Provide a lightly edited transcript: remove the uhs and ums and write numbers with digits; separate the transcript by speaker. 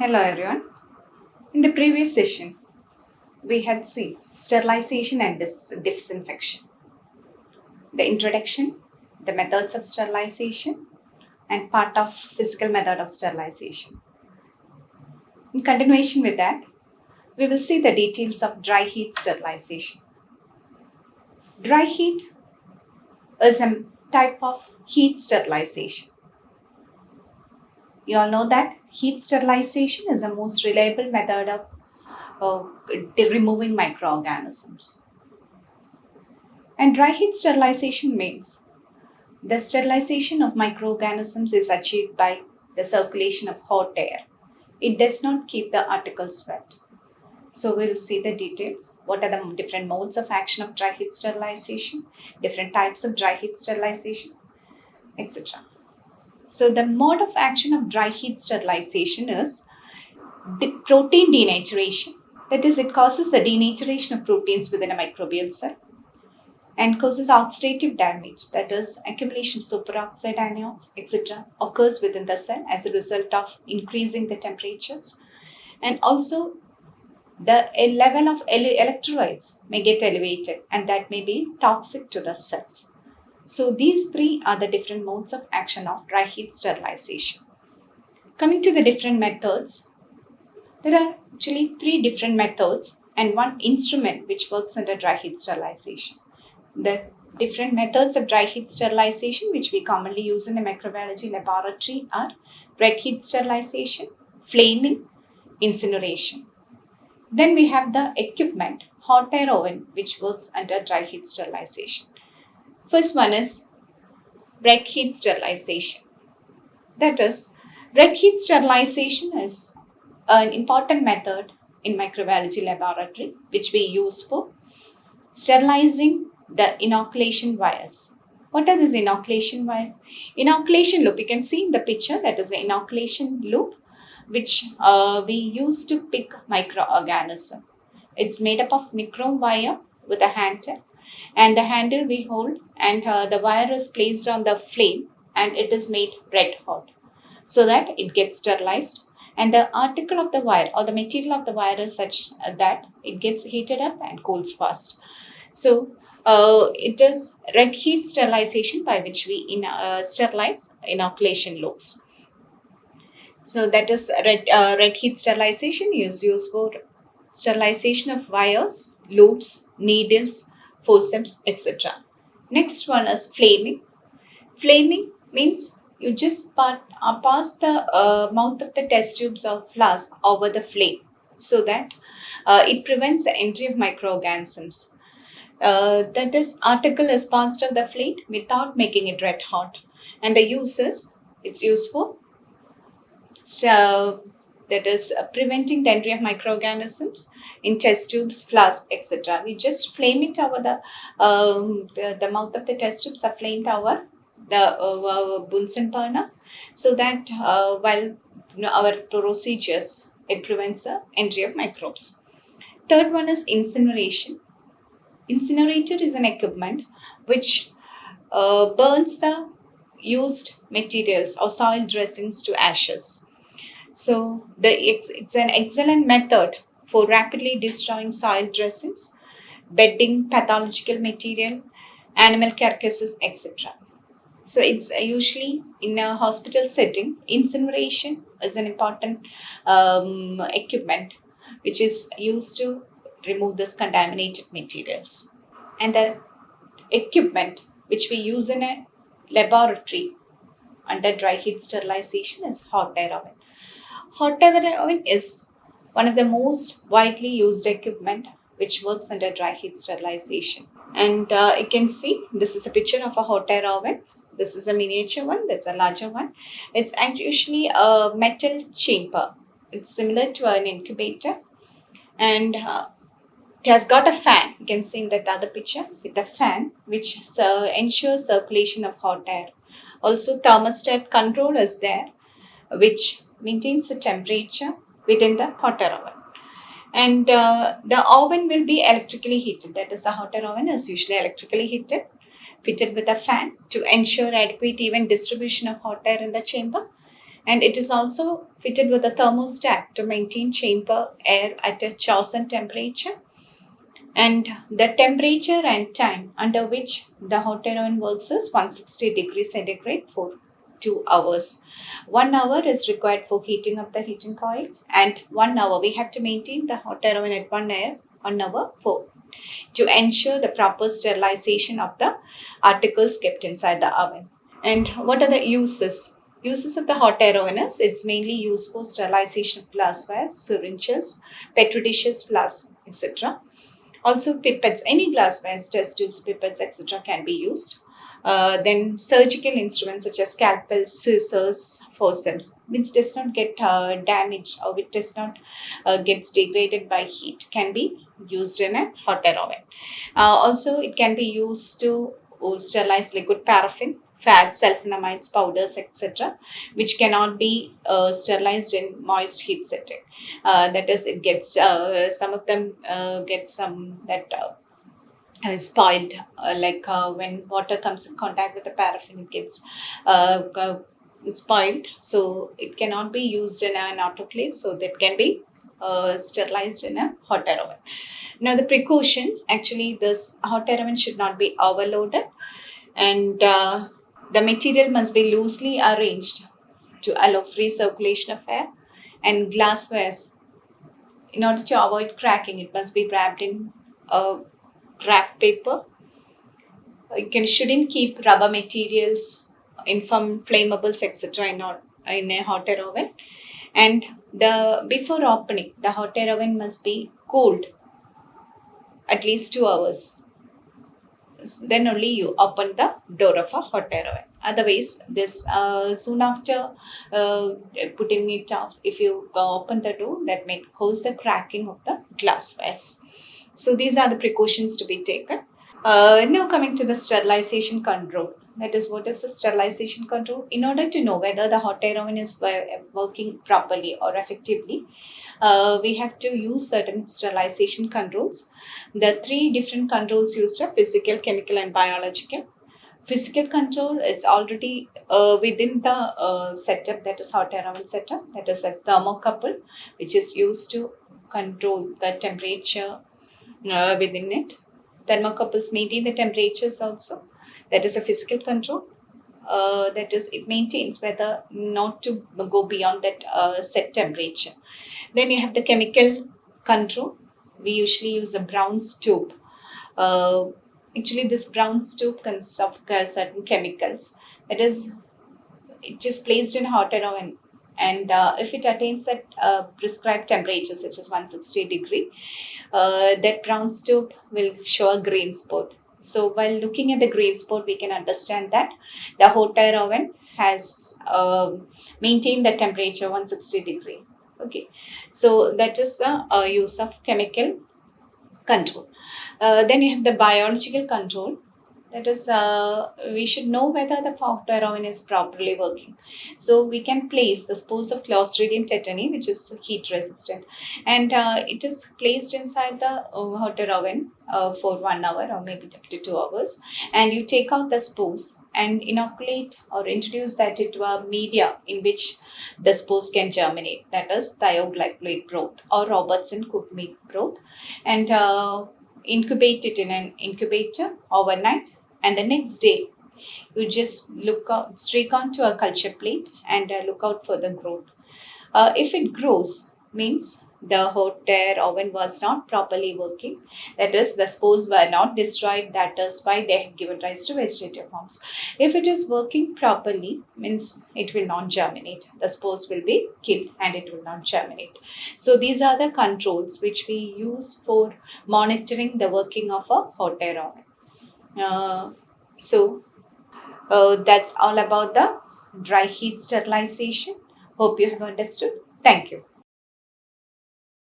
Speaker 1: Hello everyone. In the previous session, we had seen sterilization and disinfection, the introduction, the methods of sterilization, and part of physical method of sterilization. In continuation with that, we will see the details of dry heat sterilization. Dry heat is a type of heat sterilization. You all know that heat sterilization is the most reliable method of removing microorganisms. And dry heat sterilization means the sterilization of microorganisms is achieved by the circulation of hot air. It does not keep the articles wet. So we'll see the details. What are the different modes of action of dry heat sterilization, different types of dry heat sterilization, etc. So the mode of action of dry heat sterilization is the protein denaturation. That is, it causes the denaturation of proteins within a microbial cell and causes oxidative damage, that is, accumulation of superoxide anions, etc., occurs within the cell as a result of increasing the temperatures. And also, the level of electrolytes may get elevated, and that may be toxic to the cells. So, these three are the different modes of action of dry heat sterilization. Coming to the different methods, there are actually three different methods and one instrument which works under dry heat sterilization. The different methods of dry heat sterilization which we commonly use in a microbiology laboratory are wet heat sterilization, flaming, incineration. Then we have the equipment, hot air oven, which works under dry heat sterilization. First one is wet heat sterilization. That is, wet heat sterilization is an important method in microbiology laboratory which we use for sterilizing the inoculation wires. What are these inoculation wires? Inoculation loop, you can see in the picture, that is the inoculation loop which we use to pick microorganism. It's made up of nichrome wire with a handle, and the handle we hold, and the wire is placed on the flame and it is made red hot so that it gets sterilized, and the article of the wire or the material of the wire is such that it gets heated up and cools fast. So it is red heat sterilization by which we sterilize inoculation loops. So that is red heat sterilization is used for sterilization of wires, loops, needles, forceps, etc. Next one is flaming. Flaming means you just pass the mouth of the test tubes or flask over the flame so that it prevents the entry of microorganisms. That is, article is passed on the flame without making it red hot, and the uses it's used for that is preventing the entry of microorganisms in test tubes, flask, etc. We just flame it over the mouth of the test tubes are flamed over the Bunsen burner so that while our procedures, it prevents the entry of microbes. Third one is incineration. Incinerator is an equipment which burns the used materials or soil dressings to ashes. So it's an excellent method for rapidly destroying soil dressings, bedding pathological material, animal carcasses, etc. So it's usually in a hospital setting, incineration is an important equipment which is used to remove this contaminated materials. And the equipment which we use in a laboratory under dry heat sterilization is hot air oven. Hot air oven is one of the most widely used equipment which works under dry heat sterilization. And you can see this is a picture of a hot air oven. This is a miniature one, that's a larger one. It's usually a metal chamber. It's similar to an incubator, and it has got a fan. You can see in that other picture with a fan which ensures circulation of hot air. Also, thermostat control is there, which maintains the temperature within the hot air oven. And the oven will be electrically heated. That is, the hot air oven is usually electrically heated, fitted with a fan to ensure adequate even distribution of hot air in the chamber. And it is also fitted with a thermostat to maintain chamber air at a chosen temperature. And the temperature and time under which the hot air oven works is 160 degrees centigrade for 2 hours. 1 hour is required for heating up the heating coil, and 1 hour we have to maintain the hot air oven at 1 hour for to ensure the proper sterilization of the articles kept inside the oven. And what are the uses? Uses of the hot air oven is it's mainly used for sterilization of glassware, syringes, petri dishes, flasks, etc. Also, pipettes, any glassware, test tubes, pipettes, etc., can be used. Then surgical instruments such as scalpels, scissors, forceps, which does not get damaged or which does not gets degraded by heat, can be used in a hot air oven. Also, it can be used to sterilize liquid paraffin, fats, sulfonamides, powders, etc., which cannot be sterilized in moist heat setting. That is, it gets some of them get some that spoiled, when water comes in contact with the paraffin, it gets spoiled. So it cannot be used in an autoclave. So that can be sterilized in a hot air oven. Now the precautions, actually this hot air oven should not be overloaded, and the material must be loosely arranged to allow free circulation of air, and glasswares, in order to avoid cracking, it must be wrapped in graph paper. Shouldn't keep rubber materials in from flammables, etc. In a hot air oven. And before opening, the hot air oven must be cooled at least 2 hours. Then only you open the door of a hot air oven. Otherwise, this soon after putting it off, if you open the door, that may cause the cracking of the glasswares. So these are the precautions to be taken. Now coming to the sterilization control. That is, what is the sterilization control? In order to know whether the hot air oven is working properly or effectively, we have to use certain sterilization controls. The 3 different controls used are physical, chemical, and biological. Physical control, it's already within the setup, that is hot air oven setup. That is a thermocouple, which is used to control the temperature within it. Thermocouples maintain the temperatures also. That is a physical control. That is, it maintains whether not to go beyond that set temperature. Then you have the chemical control. We usually use a brown stove. Actually, this brown stove consists of certain chemicals. It is placed in hot air oven, and if it attains that prescribed temperature, such as 160 degree, that brown stove will show a green spot. So while looking at the green spot, we can understand that the hot air oven has maintained the temperature 160 degree. Okay, so that is the use of chemical control. Then you have the biological control. That is, we should know whether the hot air oven is properly working. So we can place the spores of Clostridium tetani, which is heat resistant, and it is placed inside the hot air oven for 1 hour or maybe up to 2 hours. And you take out the spores and inoculate or introduce that into a media in which the spores can germinate. That is thioglycolate broth or Robertson cooked meat broth, and incubate it in an incubator overnight. And the next day, you just streak onto a culture plate and look out for the growth. If it grows, means the hot air oven was not properly working. That is, the spores were not destroyed. That is why they have given rise to vegetative forms. If it is working properly, means it will not germinate. The spores will be killed and it will not germinate. So these are the controls which we use for monitoring the working of a hot air oven. So that's all about the dry heat sterilization. Hope you have understood. Thank you.